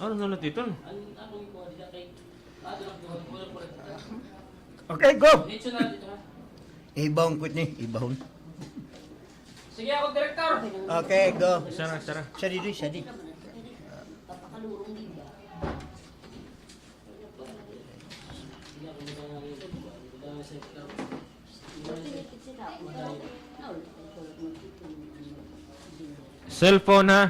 Ano na dito? Okay, go! Ibahon ko ni, ibahon. Sige ako, Director! Okay, go. Sara. Siya di, siya di. Cellphone ha?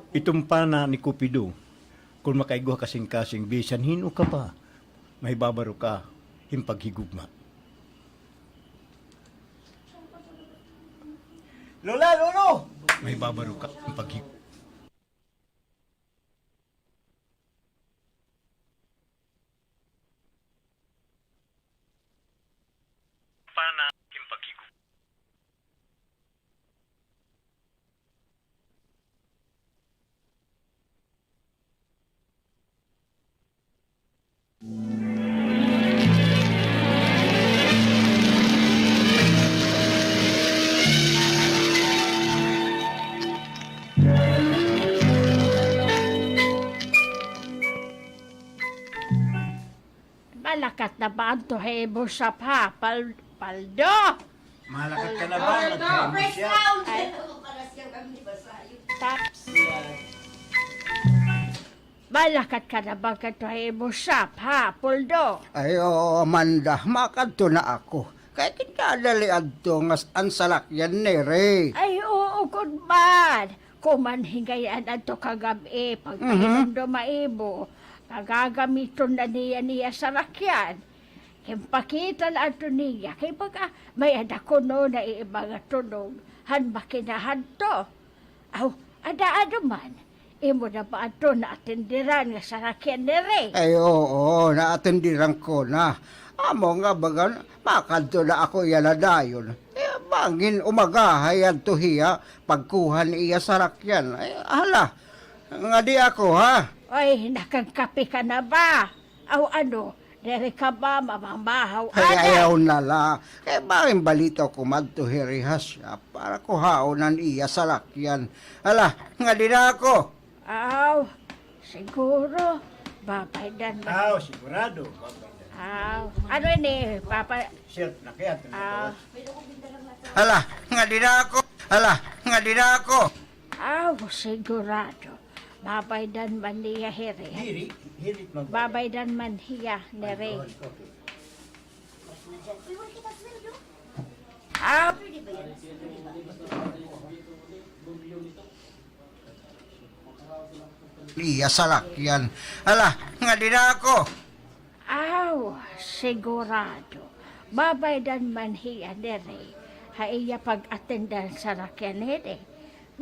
Itong pana ni Cupido, kung makaigwa kasing-kasing bisan, hino ka pa. May babaro ka, himpaghigugma. Lola, Lolo! May babaro ka, himpaghigugma. Pana, himpaghigugma. Malakat na ba ang tuhebo sa Paldo? Malakat ka na ba? Nagkain siya. Taps. Malakat ka na ba ang tuhebo sa Paldo? Ay, oo, Amanda, makadto na ako. Kaya kinadali adto nga ang salakyan ni Ray. Ay, oo, good man. Kumanhingayan ato kagabi, pagpahinom do maibo, pagagamiton na niya sa rakyan. Kimpakita na ato niya, kay baga may adako no na iibang tunog, han makinahan to. Aw, ada man, imo na ba ato na atendiran nga sa rakyan ni Ray? Ay, oo, naatendiran ko na. Amo nga bagan, makadto na ako yaladayon. Bangin umagahay adto hiya, pagkuhan iya sa rakyan. Ay, hala, nga di ako ha. Oy, nakagkape ka na ba? Aw ano, dere ka ba mamamahaw? Ay, ayaw na la. Kaya bakit balito ko madtuhirihas siya para kuhaonan iya sa rakyan. Hala, nga di na ako. Aw, siguro, babaidan ba? Sigurado. Aw, ano ini, papa? Siya, nakiyat. Aw, Hala, nga di na ako. Hala, nga di na ako. aw, sigurado. Babaidan man niya here. Hirit mag... Babaidan man hiya nere. Aw, Iya sa rakyan. Hala, nga di na ako. aw, sigurado. Babaidan man hiya nere. Haiya pag-atendan sa rakyan nere.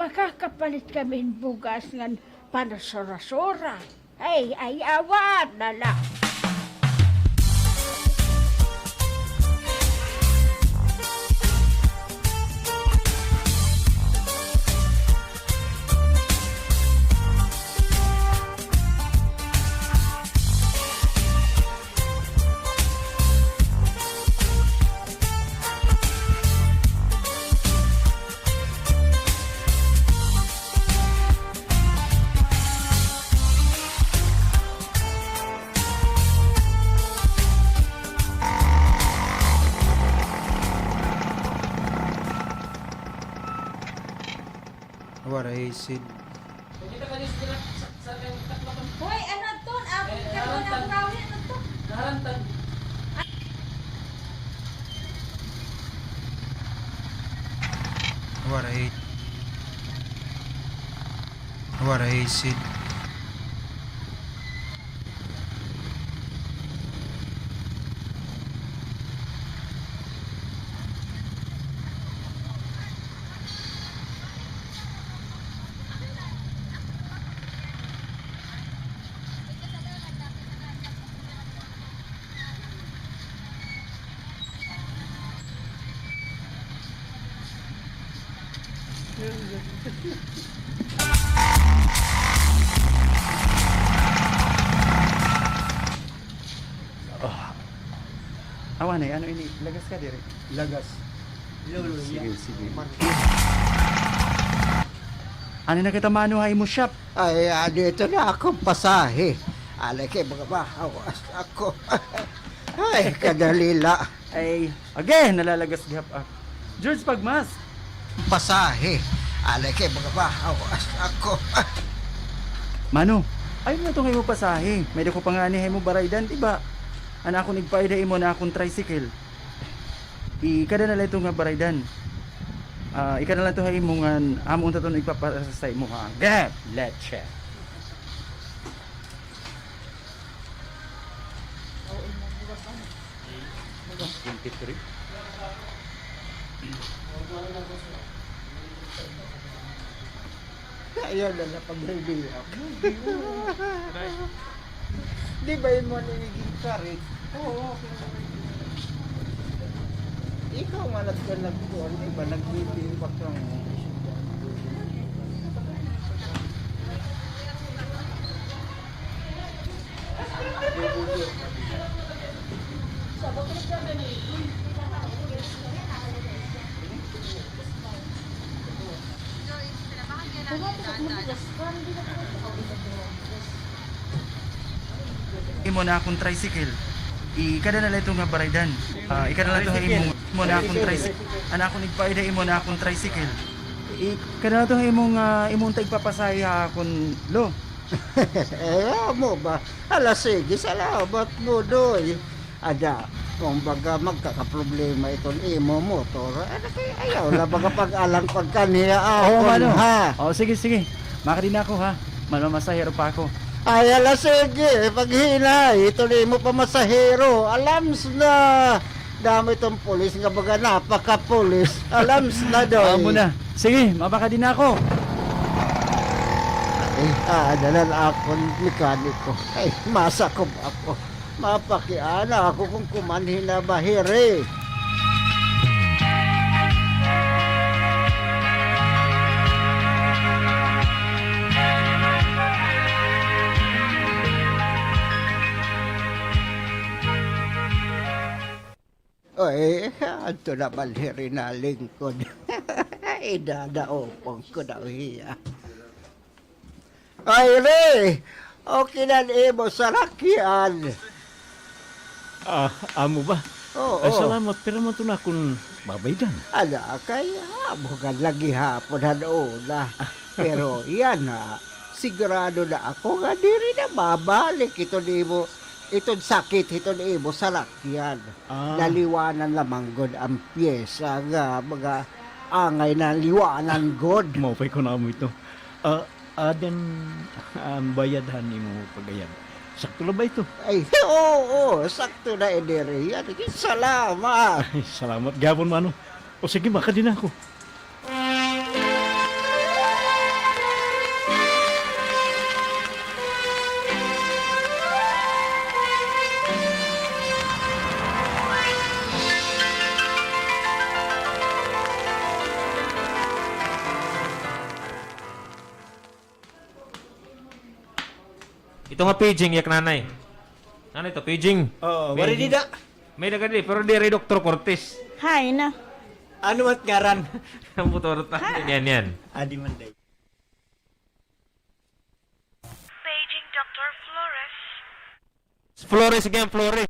Makakapalit kami bugas ng panasura-sura. Ay, awat na lang. Waraisid. Kita ka din sa taklapan. Hoy, ano to? Ako na burawin ano to? Naharantag. Waraisid. Awan eh, ano ini? Lagas ka dire. Lagas. Sige, sige. Ano na kita manuhay mo shop? Ay, dito na ako pasahe. Alay kay mga bahawas ako. Ay, kadalila. Ay, again, nalalagas gihap ako. George Pagmas. Pasahe. Alay kay mga bahawas ako. Mano, ay mo itong mo pasahe. May dako panganihay mo baraydan, di ba? Ana ako nagpaiday mo na akong tricycle. Ikada na lang ito nga baraydan. Ikada na lang ito ha imong among taton ipapasasay mo ha. Gap, let's check. Ayaw na na pag-review ako. Di ba yun mo naniging karit? Oo. Ikaw nga nagkuhan, di ba? Nag-review ka mo. Imo na akong tricycle. Ikada na lang ito nga baraydan. Ikada na lang ito ha imo na akong tricycle. Ana ako nagpaiday imo na akong tricycle. Ikada na ito ha imong tagpapasaya akong lo. Mo ba? Ala sige, salamat mo doy. Ada, kung baga magkakaproblema itong imo motor, ano kaya ayaw na baga pag-alang pagkaniya ako Mano. ha. Sige, sige. Makadin ako ha. Masahero pa ako. Ay, ala sige, paghinay, ituloy mo pa masahero. Alams na. Dami itong pulis nga baga napaka-pulis. Alams na doy. Amo na. Sige, mabakadin ako. Ay, dalan akong mekaniko. Ay, masakop ako. Mapakiana ako kung kumanhin na bahiri. Ay, ato na balhiri na lingkod. Idadaopong ko daw hiya. Ay, Re! Okay na mo sa rakyan. Amo ba? Oo. Ay, salamat. Pero mo ito na akong babaydan. Ala, kaya bukan lagi hapon na. Pero yan ha, sigurado na ako nga diri na babalik ito ni mo. Itong sakit ito ni mo sa lakyan. Naliwanan lamang god ang pyesa nga mga angay na liwanan god. Maupay ko na mo ito. Adan ang bayadhan ni mo pagayad. Sakto na ba ito? Ay, oo, sakto na edere. Yan, salamat. Ay, salamat. Gabon mano. O sige, baka din ako. Ito nga paging, yak nanay. Ano ito, paging? Oo, Paging. wari di da. May nagadi, pero di rin Dr. Cortez. Hay na. Ano at ngaran? Ang motor na. Yan. Adi man day. Paging Dr. Flores. Flores again, Flores.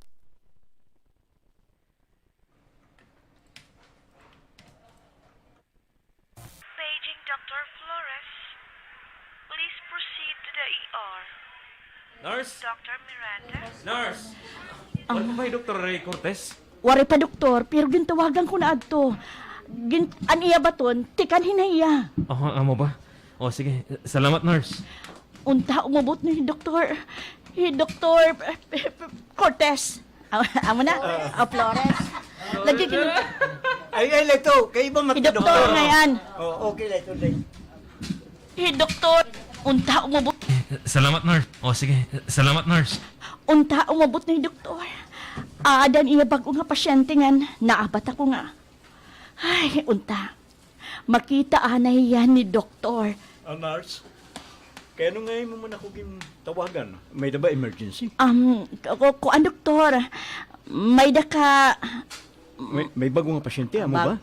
Paging Dr. Flores. Please proceed to the ER. Nurse? Dr. Miranda. Nurse! Ano ba yung Dr. Ray Cortez? Wari pa doktor, pero gintawagan ko na adto. Aniya baton, tikan hinaya. Amo ba? O sige, salamat nurse. Unta umabot ni doktor. Doktor Cortez. Amo na? Flores. Lagi kinun. Ay, ito. Kayo ba Doktor ngayon. Oh, okay na ito day. Doktor. Unta umabot. Salamat nurse. O sige, salamat nurse. Unta umabot ni doktor. Adan iya bago nga pasyente ngan. Naabat ako nga. Ay, unta. makita anay yan ni doktor. Nurse, kaya nung ngayon mo man ako tawagan, may ba emergency? Kuan doktor, may daka... May bagong nga pasyente, amo ba?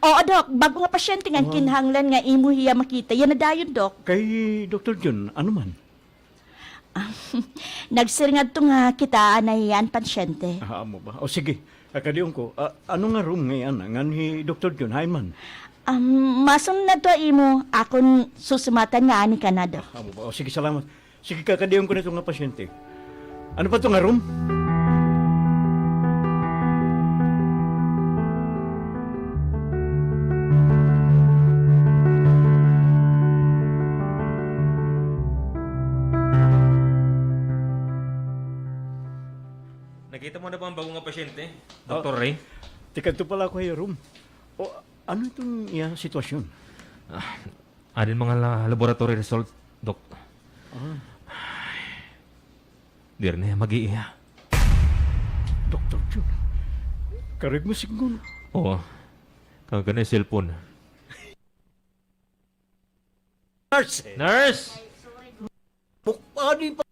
Oo, Dok. Bago nga pasyente nga kinahanglan nga imo hiya makita. Yan na dayon, Dok. Kay Dr. John, ano man? Nagsiringad to nga kita na yan, pasyente. Amo ba? O sige, kakadiyon ko. Ano nga room ngayon? Nga ni Dr. John, hay man. Masun na to imo, akon susumatan nga ani ka na, Dok. Amo ba? O sige, salamat. Sige, kakadiyon ko na itong nga pasyente. Ano pa itong nga room? Nakita mo na ba ang bagong nga pasyente? Dr. Ray? Tikanto pala ako yung room. O, ano itong sitwasyon? Adin mga laboratory result, Dok. Dir na mag-iiya. Dr. John, karig mo siguro. Oo. Kagana yung cellphone. Nurse! Nurse! Bukpani pa.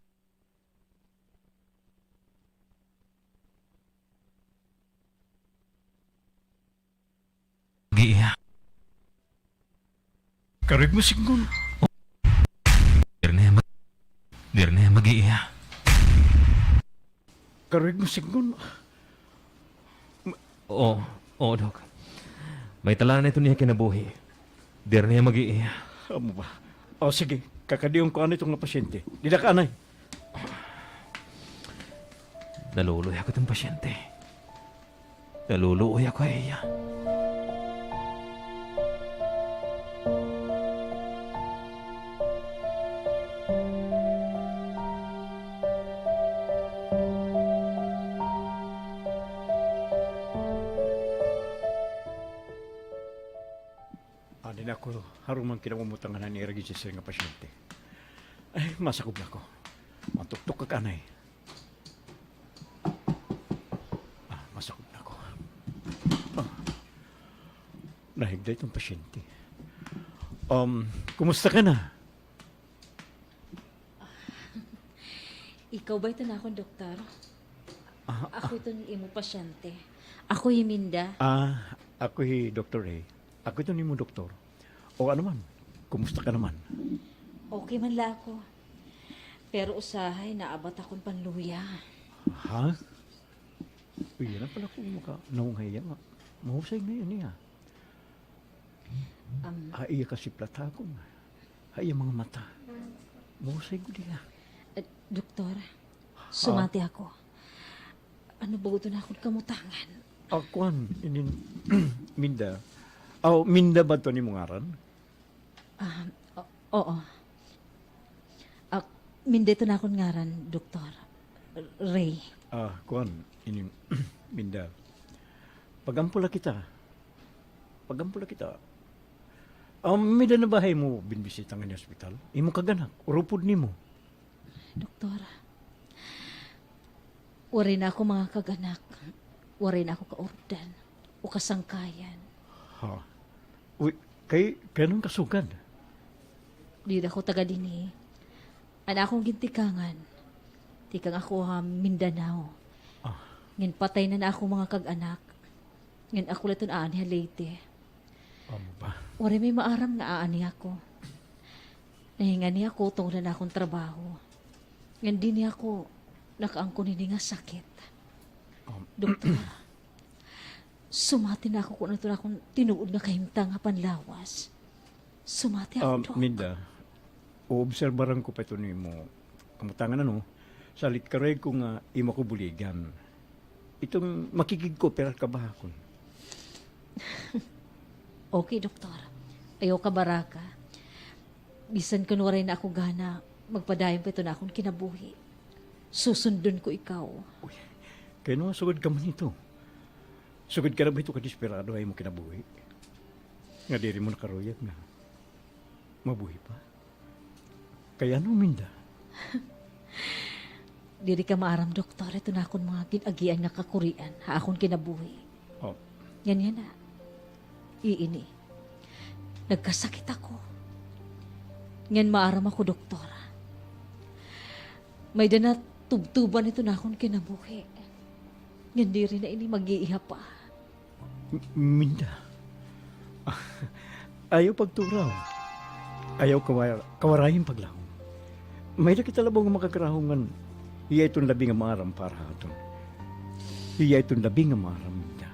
Mag-iiya. Karig mo siguro. Dir na mag-iiya. Karig mo siguro. Oo, Dok. May tala na ito niya kinabuhi. Dir na mag-iiya. Amo ba? O sige, kakadiyon ko ano itong nga pasyente. Dila ka anay. Naluluya ako itong pasyente. Naluluya ko iya. Din ako, harumang kinamumutangan na ni register nga pasyente. Ay, masakob na ko. Matuktok ka kanay. Masakob na ko. Nahigda itong pasyente. Kumusta ka na? Ikaw ba ito na akong doktor? Ako ito ni imo pasyente. Ako himinda. Ako Dr. Ray. Ako ito ni mo doktor. O ano man, kumusta ka naman? Okay man la ako. Pero usahay, naabot akong panluya. Ha? Uy, yan pala kung naunghay yan. Mahusay na yan niya. Iya kasi plata ko. Iya mga mata. Mahusay ko diya. Doktor, sumati ako. Ano ba ito na akong kamutangan? Akuan, Minda. Minda ba ito ni mong aran? Oo. Mindito na akong ngaran, Doktor. Ray. Kuan, Minda. Pagampula kita. Mida na bahay mo binbisita nga ni hospital? Imo kaganak, urupod ni mo. Doktor, wari na ako mga kaganak. Wari na ako kaordan o kasangkayan. Uy, kay ganun kasugad. Di na ako taga dini. Ana akong gintikangan. Tikang ako Mindanao. Ngin patay na ako mga kag-anak. Ngin ako laton aani Leyte. Ba? Wari may maaram nga aani ako. Nahinga niya ako tungkol na akong trabaho. Ngin di niya ako nakaangko ni nga sakit. Doktor, sumati na ako kung ano akong tinuod nga kahimtang nga panlawas. Sumati ako, Dok. Minda, uobserbaran ko pa ito ni mo. Kamutangan salit karay ko nga imo ko buligan. Itong makikig ko pero kabahakon. Okay, Doktor. Ayaw ka baraka. Bisan kunwaray na ako gana, magpadayon pa ito na akong kinabuhi. Susundon ko ikaw. Kaya sugod ka man ito. Sugod ka na ba ito kadesperado ay mo kinabuhi? Nga diri mo nakaruyag nga. Mabuhi pa. Kaya Minda? Diri ka maaram, Doktor. Ito na akong mga ginagian nga kakurian. Ha akong kinabuhi. Oh. Yan na. Iini. Nagkasakit ako. Ngan maaram ako, doktor. May dana tubtuban ito na akong kinabuhi. Ngan di rin na ini mag-iiha pa. Minda. Ayaw pagturaw. Ayaw kawarayin paglahom. May na kita labong makakarahungan. Iya itong labing amaram para haton. Iya itong labing amaram, Minda.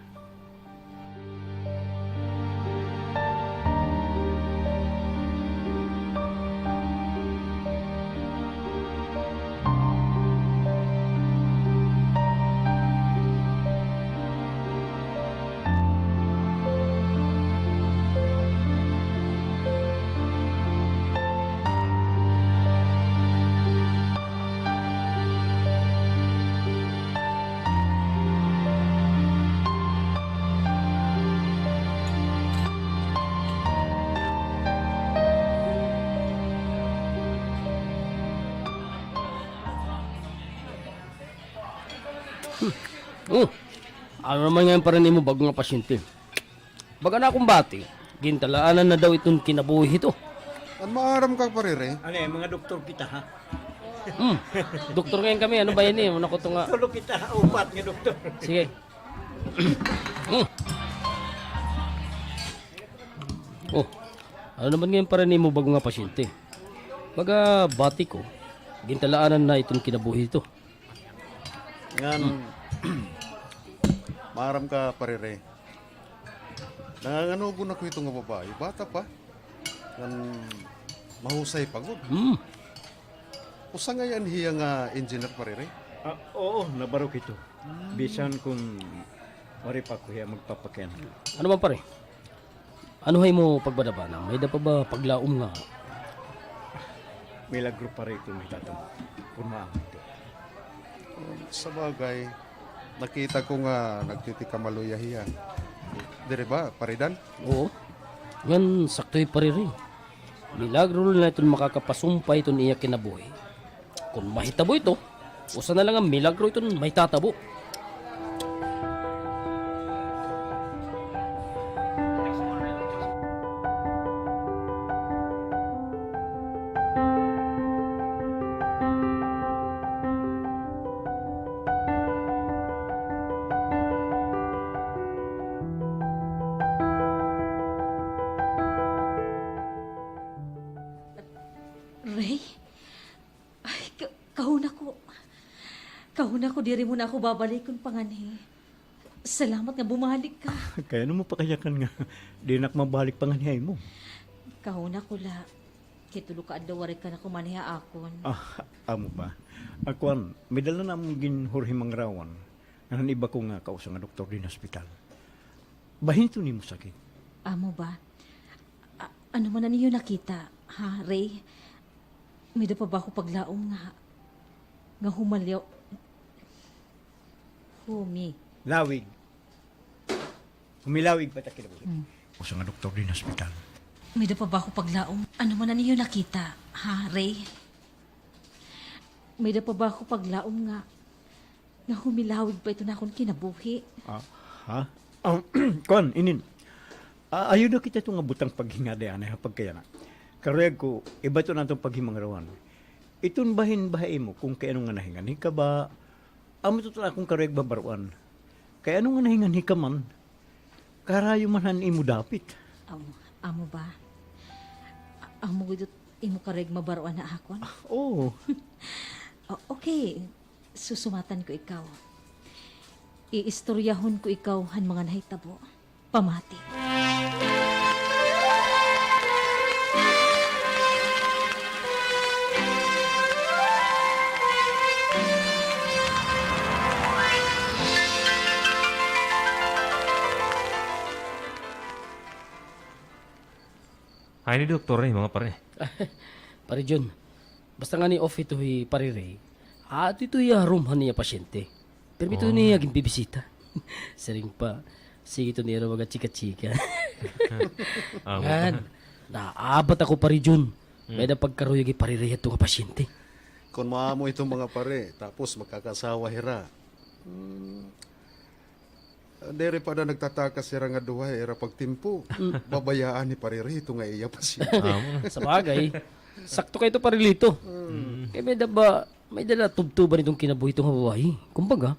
Ano naman ngayon pa rin mo bago nga pasyente? Baga na akong bati, gintalaanan na daw itong kinabuhi ito. Ang maaram ka parire. Ano mga doktor kita, ha? Doktor ngayon kami, ano ba yan eh? Ano ko ito nga? Tulog kita, upat nga doktor. Sige. Ano naman ngayon pa rin mo bago nga pasyente? Baga bati ko, gintalaanan na itong kinabuhi ito. Ngan, maaram ka parire. Nanganganugo na ko itong nga babae. Bata pa. Ngan, mahusay pagod. Usa nga yan hiya nga engineer parire. Oo, nabarok ito. Bisan kung wari pa ko hiya magpapakyan. Ano ba pare? Ano hay mo pagbadabana? May da pa ba paglaom nga? Milagro pa rin ito may tatamo. Kung maamit ito. Sa bagay, nakita ko nga nagtitikamaluya hiya. Dire ba, paridan? Oo. Yan, sakto'y pare rin. Milagro na ito makakapasumpay ito niya kinabuhi. Kung mahitabo ito, usa na lang ang milagro ito may tatabo. Ray? Ay, kahuna ko. Kahuna ko, diri mo na ako babalik kung pangani. Salamat nga bumalik ka. Kaya ano mo pakayakan nga. Di nak mabalik panganihay mo. Kahuna ko la. Kitulo ka adlaw ka na kumaniha akon. Amo ba? Akuan, may dala na mong ginhurhimang rawan. Ngayon iba ko nga kausa nga doktor din hospital. Bahin to ni mo sakit. Amo ba? Ano man na niyo nakita, ha, Ray? May da pa ba ako paglaom nga? Nga humalyaw. Humi. Lawig. Humilawig pa ta kinabuhi. Kausa nga doktor din hospital. May da pa ba ako paglaom? Ano man na niyo nakita, ha, Ray? May da pa ba ako paglaom nga? Nga humilawig pa ito na akong kinabuhi. Ha? Kuan, inin. Ayaw na kita itong butang paghinga de anay pagkaya na. Karuyag ko, iba ito na itong paghimang rawan. Itong bahin-bahay mo kung kaya anong nga nahingan hika ba, amo ito na akong karuyag babaruan. Kaya anong nga nahingan hika man, karayo man imo dapit. Amo ba? Amo gudot imo kareg mabaruan na akon? Oo. Okay, susumatan ko ikaw. Iistoryahon ko ikaw han mga nahitabo. Pamati. Ay ni doktor eh, mga pare. Pare John, basta nga ni off ito pare Ray. At ito rumhan niya pasyente. Pero ito niya aging bibisita. Saring pa, sige ito niya mga chika-chika. Yan, naabat ako pare John. May na pagkaruyagi pare Ray ito nga pasyente. Kung maamo itong mga pare, tapos magkakasawa hira. Dere pa na nagtataka siya nga duwa era pagtimpo. Babayaan ni Pariri ito nga iya pa siya. Sa bagay, sakto kayo ito parilito. Kaya may dala tubtuban itong kinabuhi itong hawahi. Kumbaga,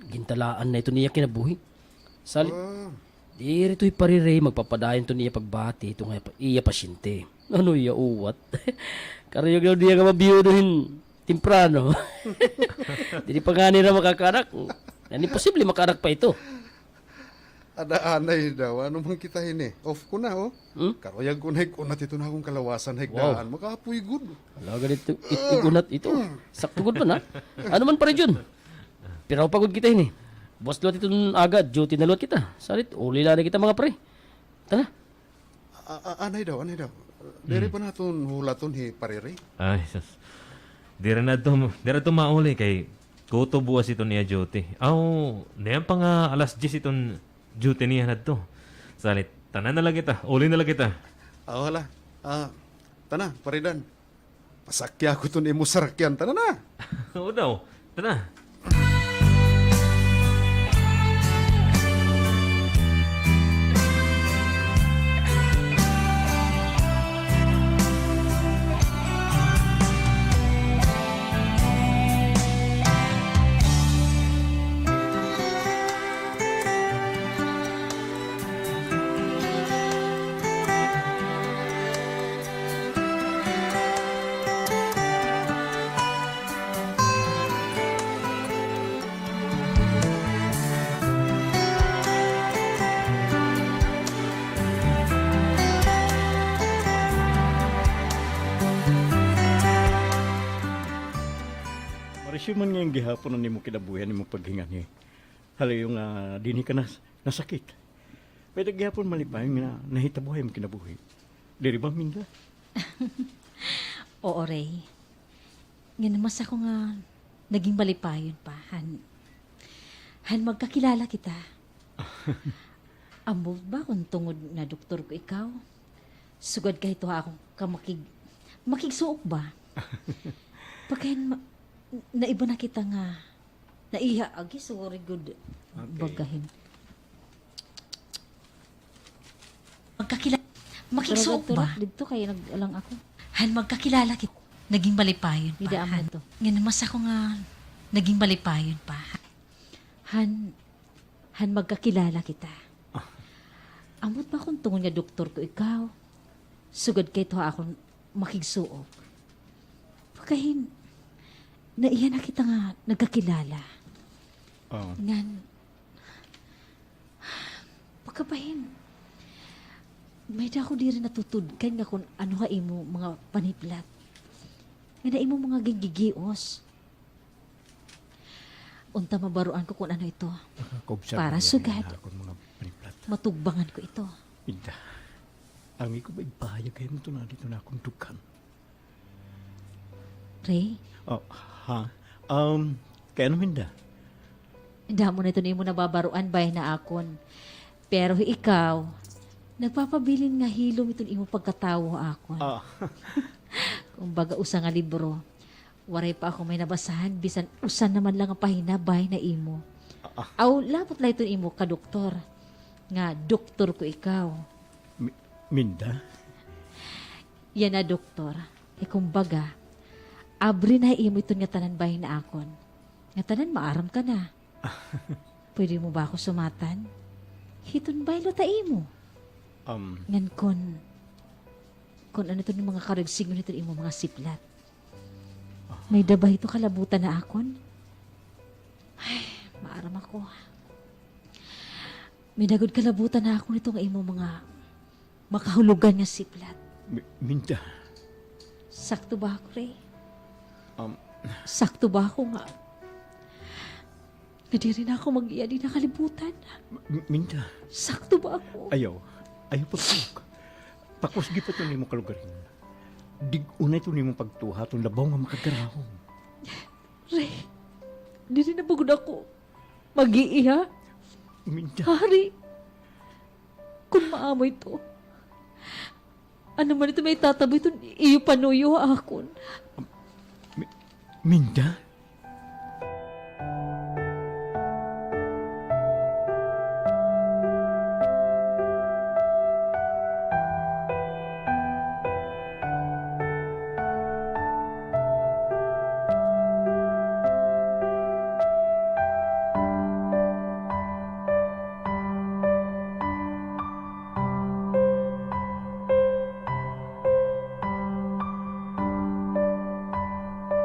gintalaan na ito niya kinabuhi. Salit, di rito'y Pariri, magpapadayon ito niya pagbati itong iya pasyente. Ano iya uwat? Karayag daw niya nga mabiyuduhin timprano. Di pa nga nila makakanak. Yan, imposible makanak pa ito. Ada-anay daw. Ano mang kita ini? Off ko na, oh. Karoyag ko na ikunat ito na akong kalawasan higdaan. Makapoy good. Wala ganito, igunat ito. Sakto good pa na. Ano man pa rin yun? Pero pagod kita ini. Boss luat ito agad, duty na luat kita. Salit, uli lang na kita mga pre. Tara. Anay daw. Dere pa naton hulaton hi Pariri. Ay, sus. Di rin na ito mauli kay kuto buwas ito niya duty. Niyan pa nga alas 10 itong duty niya na ito. Salit, tanan na lang kita. Uli na lang kita. Wala. Tana, Paridan. Pasakya ko ito ni mo sarakyan. Tana na. Oo daw. Tana. Marisuman nga yung gihapon na nimo kinabuhi nimo paghinga ni. Halayo nga dini ka nasakit. Pero gihapon malipay nga nahitabuhay mo kinabuhi. Diri ba minda? Oo, Ray. Ngayon mas ako nga naging malipayon pa. Han magkakilala kita. Amo ba kung tungod na doktor ko ikaw? Sugad ka ito akong makigsuok ba? Pagkain naiba na kita nga naiha agi sorry good bagahin. Makigsuok ba? Dito kayo nag-alang ako. Han magkakilala kita. Naging malipayon pa. Hindi aman to. Ngayon mas ako nga naging malipayon pa. Han magkakilala kita. Amot ba kung tungod nga doktor ko ikaw? Sugad kay to akong makigsuok. Pagkahin naiya na kita nga nagkakilala. Ngan pagkabahin may da ako di rin natutudkan nga kung ano ka imo mga paniplat. Nga na imo mga gigigios. Unta mabaruan ko kung ano ito. Para sugad. Matugbangan ko ito. Minda. Ang ko ba ipahayag kayo mo ito na dito na akong tukan. Ray? Kaya naman da? Damo na ito na imo nababaruan bay na akon. Pero ikaw, nagpapabilin nga hilom itong imo pagkatawo akon. Kung baga usa nga libro, waray pa ako may nabasahan, bisan usan naman lang ang pahinabay na imo. Aw, lapot lang itong imo ka doktor. Nga, doktor ko ikaw. Minda? Yan na doktor. Kumbaga, abri na imo ito nga tanan bahay na akon. Nga tanan maaram ka na. Pwede mo ba ako sumatan? Hiton baylo ta imo. Ngan kon ano ito ng mga karagsigno nito imo mga siplat. May dabay ito kalabutan na akon? Ay, maaram ako. May dagod kalabutan na ako nito nga imo mga makahulugan nga siplat. Minda? Sakto ba ako, Ray? Sakto ba ako nga? Hindi rin ako mag-iya di nakalibutan. Minda? Sakto ba ako? Ayaw pagpuk. Pakusgi pa ito ni mo kalugarin. Dig-una ito ni mo pagtuha itong labaw nga makagarahong. Ray, di rin nabagod ako. Mag-iiha? Minda? Hari, kung maamoy to, ano man ito may tataboy ito, iyo panuyo akon. Minda?